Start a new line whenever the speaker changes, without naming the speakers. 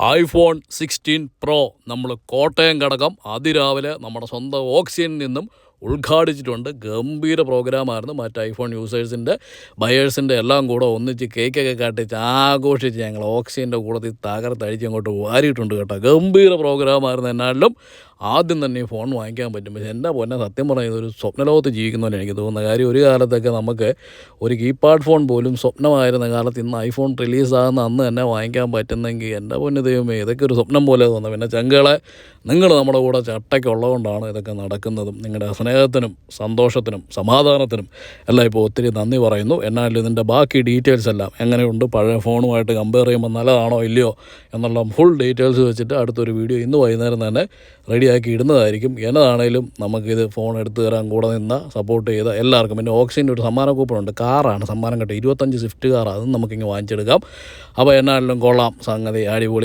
iPhone 16 Pro നമ്മൾ കോട്ടയം ഘടകം അതിരാവിലെ നമ്മുടെ സ്വന്തം ഓക്സിജനിൽ നിന്നും ഉദ്ഘാടിച്ചിട്ടുണ്ട്. ഗംഭീര പ്രോഗ്രാമായിരുന്നു. മറ്റ് ഐഫോൺ യൂസേഴ്സിൻ്റെ ബയേഴ്സിൻ്റെ എല്ലാം കൂടെ ഒന്നിച്ച് കേക്കൊക്കെ കാട്ടിച്ച് ആഘോഷിച്ച് ഞങ്ങൾ ഓക്സിജൻ്റെ കൂടത്തിൽ തകർത്തടിച്ച് അങ്ങോട്ട് വാരിയിട്ടുണ്ട് കേട്ടോ. ഗംഭീര പ്രോഗ്രാമായിരുന്നു. എന്നാലും ആദ്യം തന്നെ ഈ ഫോൺ വാങ്ങിക്കാൻ പറ്റും. പക്ഷേ എൻ്റെ പൊന്നെ സത്യം പറഞ്ഞാൽ ഇതൊരു സ്വപ്നലോകത്ത് ജീവിക്കുന്നപോലെ എനിക്ക് തോന്നുന്ന കാര്യം. ഒരു കാലത്തൊക്കെ നമുക്ക് ഒരു കീപാഡ് ഫോൺ പോലും സ്വപ്നമായിരുന്ന കാലത്ത് ഇന്ന് ഐഫോൺ റിലീസാകുന്ന അന്ന് തന്നെ വാങ്ങിക്കാൻ പറ്റുന്നെങ്കിൽ എൻ്റെ പൊന്ന് ദൈവമേ ഇതൊക്കെ ഒരു സ്വപ്നം പോലെ തോന്നുന്നു. പിന്നെ ചങ്കളെ നിങ്ങൾ നമ്മുടെ കൂടെ ചട്ടയ്ക്കുള്ളതുകൊണ്ടാണ് ഇതൊക്കെ നടക്കുന്നതും. നിങ്ങളുടെ സ്നേഹത്തിനും സന്തോഷത്തിനും സമാധാനത്തിനും എല്ലാം ഇപ്പോൾ ഒത്തിരി നന്ദി പറയുന്നു. എന്നാലും ഇതിൻ്റെ ബാക്കി ഡീറ്റെയിൽസ് എല്ലാം എങ്ങനെയുണ്ട്, പഴയ ഫോണുമായിട്ട് കമ്പയർ ചെയ്യുമ്പോൾ നല്ലതാണോ ഇല്ലയോ എന്നുള്ള ഫുൾ ഡീറ്റെയിൽസ് വെച്ചിട്ട് അടുത്തൊരു വീഡിയോ ഇന്ന് വൈകുന്നേരം തന്നെ റെഡിയാക്കി ഇടുന്നതായിരിക്കും. എന്നതാണേലും നമുക്കിത് ഫോൺ എടുത്തു തരാൻ കൂടെ നിന്ന് സപ്പോർട്ട് ചെയ്ത എല്ലാവർക്കും. പിന്നെ ഓക്സിജൻ്റെ ഒരു സമ്മാന കൂപ്പണുണ്ട്. കാറാണ് സമ്മാനം കേട്ടോ, 25 സ്വിഫ്റ്റ് കാർ. അതും നമുക്കിങ്ങനെ വാങ്ങിച്ചെടുക്കാം. അപ്പോൾ എന്നാലും കൊള്ളാം സംഗതി, അടിപൊളി.